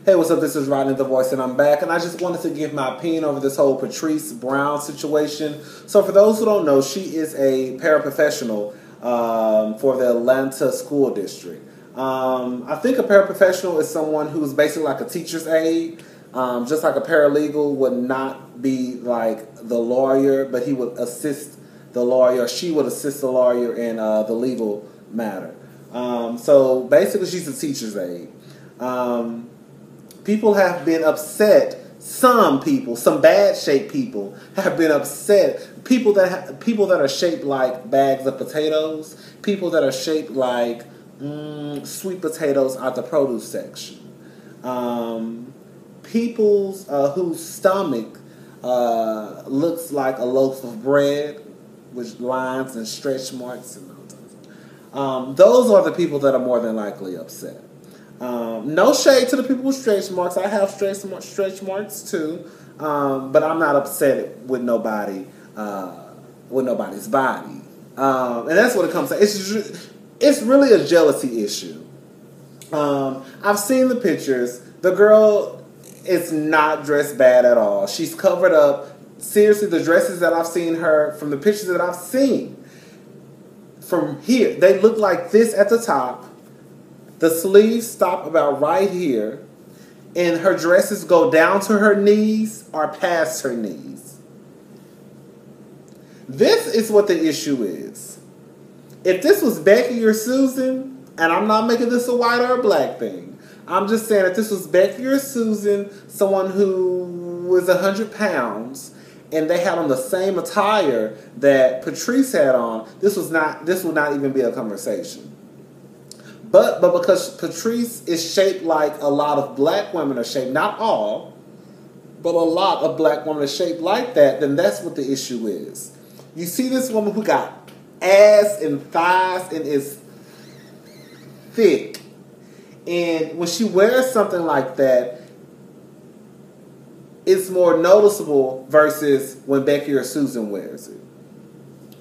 Hey, what's up? This is Rodney the Voice, and I'm back. And I just wanted to give my opinion over this whole Patrice Brown situation. So, for those who don't know, she is a paraprofessional for the Atlanta school district. I think a paraprofessional is someone who's basically like a teacher's aide, just like a paralegal would not be like the lawyer, but he would assist the lawyer. She would assist the lawyer in the legal matter. So basically, she's a teacher's aide. People have been upset. Some people, some bad shaped people, have been upset. People that are shaped like bags of potatoes. People that are shaped like sweet potatoes out the produce section. People's whose stomach looks like a loaf of bread with lines and stretch marks and all that. Those are the people that are more than likely upset. No shade to the people with stretch marks. I have stretch marks too, but I'm not upset with nobody, with nobody's body, and that's what it comes to. It's really a jealousy issue. I've seen the pictures. The girl is not dressed bad at all. She's covered up. Seriously, the dresses that I've seen her, from the pictures that I've seen from here, they look like this at the top. The sleeves stop about right here, and her dresses go down to her knees or past her knees. This is what the issue is. If this was Becky or Susan, and I'm not making this a white or a black thing, I'm just saying if this was Becky or Susan, someone who was 100 pounds, and they had on the same attire that Patrice had on, this would not even be a conversation. But because Patrice is shaped like a lot of black women are shaped, not all, but a lot of black women are shaped like that, then that's what the issue is. You see this woman who got ass and thighs and is thick. And when she wears something like that, it's more noticeable versus when Becky or Susan wears it.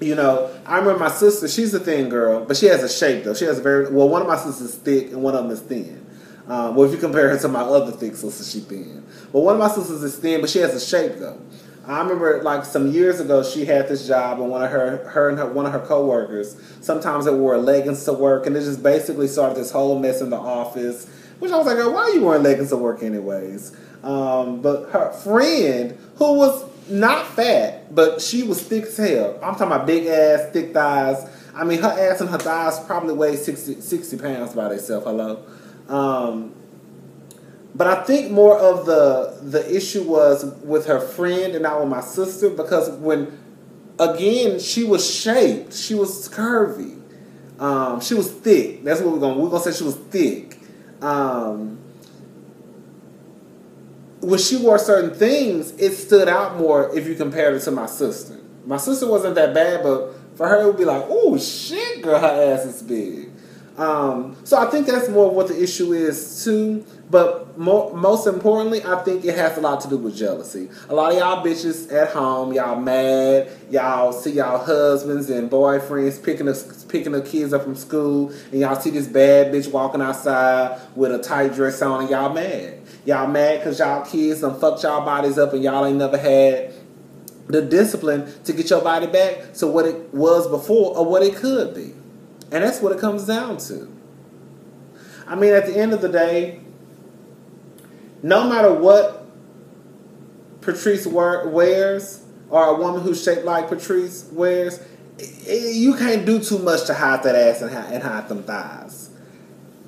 You know, I remember my sister, she's a thin girl, but she has a shape though. She has one of my sisters is thick and one of them is thin. Well, if you compare her to my other thick sister, she's thin. But one of my sisters is thin, but she has a shape though. I remember like some years ago, she had this job, and one of her coworkers, sometimes they wore leggings to work, and it just basically started this whole mess in the office, which I was like, oh, why are you wearing leggings to work anyways? But her friend, who was not fat, but she was thick as hell. I'm talking about big ass, thick thighs. I mean, her ass and her thighs probably weigh 60 pounds by themselves. Hello. But I think more of the issue was with her friend and not with my sister, because again, she was shaped. She was curvy. She was thick. That's what we're gonna say. She was thick. When she wore certain things, it stood out more if you compared it to my sister. My sister wasn't that bad, but for her it would be like, oh shit, girl, her ass is big. So I think that's more what the issue is too. But most importantly, I think it has a lot to do with jealousy. A lot of y'all bitches at home, y'all mad. Y'all see y'all husbands and boyfriends picking the kids up from school, and y'all see this bad bitch walking outside with a tight dress on, and y'all mad. Y'all mad because y'all kids done fucked y'all bodies up, and y'all ain't never had the discipline to get your body back to what it was before or what it could be. And that's what it comes down to. I mean, at the end of the day, no matter what Patrice wears, or a woman who's shaped like Patrice wears, you can't do too much to hide that ass and hide them thighs.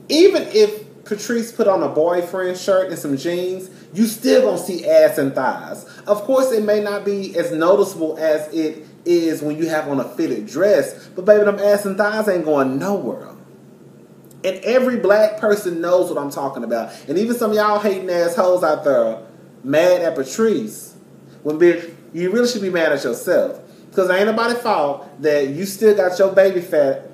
Even if Patrice put on a boyfriend shirt and some jeans, you still gonna see ass and thighs. Of course, it may not be as noticeable as it is when you have on a fitted dress, but baby, them ass and thighs ain't going nowhere. And every black person knows what I'm talking about. And even some of y'all hating assholes out there mad at Patrice, when bitch, you really should be mad at yourself. Because ain't nobody's fault that you still got your baby fat.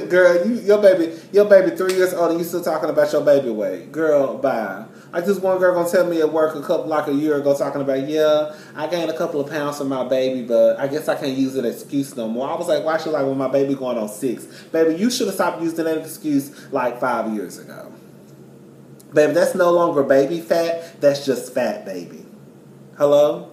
Girl, your baby 3 years old and you still talking about your baby weight. Girl, bye. Like this one girl gonna tell me at work a year ago talking about, yeah, I gained a couple of pounds from my baby, but I guess I can't use it as an excuse no more. I was like, why? She was like, well, my baby going on 6. Baby, you should have stopped using that excuse like 5 years ago. Baby, that's no longer baby fat. That's just fat, baby. Hello?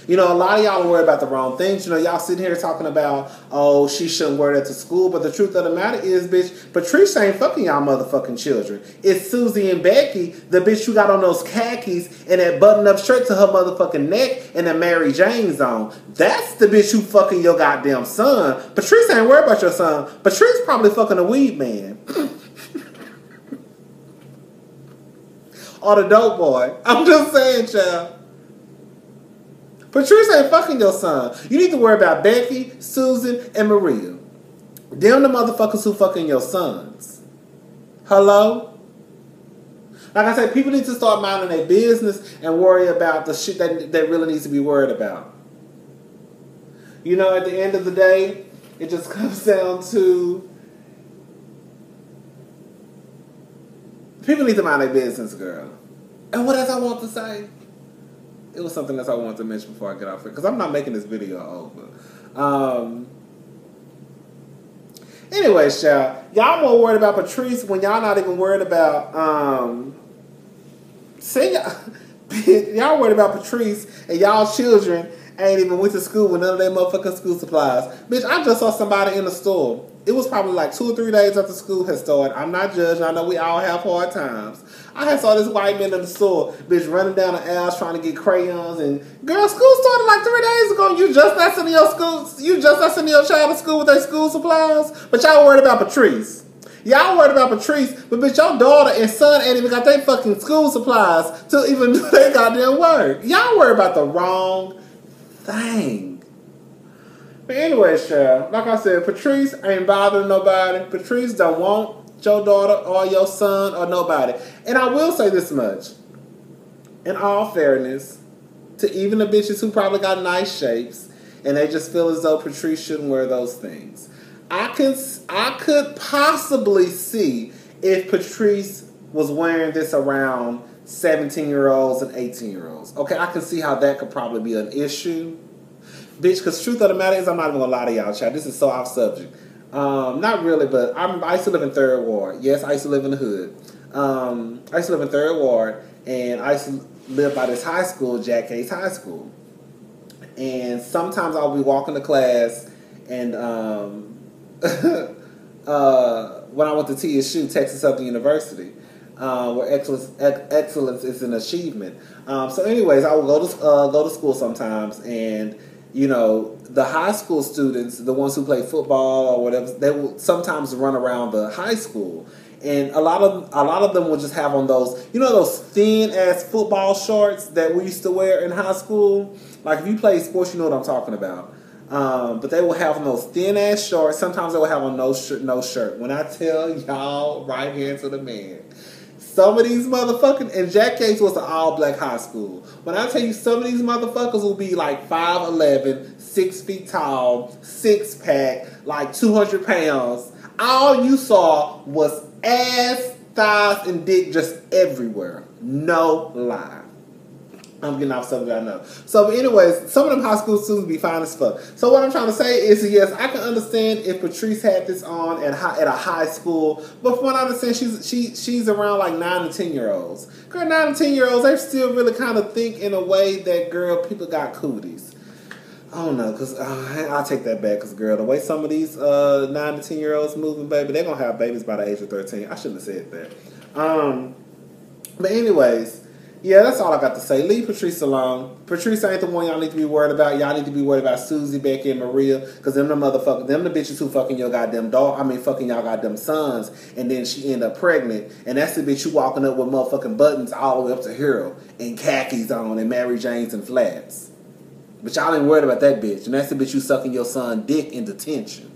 You know, a lot of y'all are worried about the wrong things. You know, y'all sitting here talking about, oh, she shouldn't wear that to school. But the truth of the matter is, bitch, Patrice ain't fucking y'all motherfucking children. It's Susie and Becky, the bitch who got on those khakis and that button-up shirt to her motherfucking neck and the Mary Jane's on. That's the bitch who fucking your goddamn son. Patrice ain't worried about your son. Patrice probably fucking a weed man. Or the dope boy. I'm just saying, child. Patrice ain't fucking your son. You need to worry about Becky, Susan, and Maria. Them the motherfuckers who fucking your sons. Hello? Like I said, people need to start minding their business and worry about the shit that really needs to be worried about. You know, at the end of the day, it just comes down to people need to mind their business, girl. And what else I want to say? It was something else I wanted to mention before I get off here, because I'm not making this video over. Anyways, y'all more worried about Patrice when y'all not even worried about y'all worried about Patrice and y'all children ain't even went to school with none of their motherfucking school supplies. Bitch, I just saw somebody in the store. It was probably like 2 or 3 days after school had started. I'm not judging. I know we all have hard times. I had saw this white man in the store, bitch, running down the aisles trying to get crayons. And girl, school started like 3 days ago. You just not sending your school. You just not sending your child to school with their school supplies. But y'all worried about Patrice. Y'all worried about Patrice, but bitch, your daughter and son ain't even got their fucking school supplies to even do their goddamn work. Y'all worried about the wrong thing. But anyways, child, like I said, Patrice ain't bothering nobody. Patrice don't want your daughter or your son or nobody. And I will say this much. In all fairness, to even the bitches who probably got nice shapes and they just feel as though Patrice shouldn't wear those things. I could possibly see if Patrice was wearing this around 17-year-olds and 18-year-olds. Okay, I can see how that could probably be an issue. Bitch, because truth of the matter is, I'm not even going to lie to y'all, child. This is so off subject. Not really, but I used to live in 3rd Ward. Yes, I used to live in the hood. I used to live in 3rd Ward, and I used to live by this high school, Jack Case High School. And sometimes I'll be walking to class, and when I went to TSU, Texas Southern University, where excellence is an achievement. So anyways, I would go to school sometimes, and you know, the high school students, the ones who play football or whatever, they will sometimes run around the high school. And a lot of them will just have on those, you know, those thin ass football shorts that we used to wear in high school. Like if you play sports, you know what I'm talking about. But they will have on those thin ass shorts. Sometimes they will have on no shirt. When I tell y'all, right hand to the man, some of these motherfucking, and Jack Case was an all-black high school. When I tell you some of these motherfuckers will be like 5'11", 6 feet tall, 6-pack, like 200 pounds. All you saw was ass, thighs, and dick just everywhere. No lie. I'm getting off something I know. So, but anyways, some of them high school students be fine as fuck. So what I'm trying to say is, yes, I can understand if Patrice had this on at a high school, but from what I understand, she's around like 9 to 10-year-olds. Girl, 9 to 10-year-olds, they still really kind of think in a way that, girl, people got cooties. I don't know, because I'll take that back, because, girl, the way some of these 9 to 10-year-olds moving, baby, they're going to have babies by the age of 13. I shouldn't have said that. But anyways, yeah, that's all I got to say. Leave Patrice alone. Patrice ain't the one y'all need to be worried about. Y'all need to be worried about Susie, Becky, and Maria, because them the bitches who fucking your goddamn fucking y'all goddamn sons, and then she end up pregnant, and that's the bitch you walking up with motherfucking buttons all the way up to here, and khakis on, and Mary Jane's and flats. But y'all ain't worried about that bitch, and that's the bitch you sucking your son dick in detention.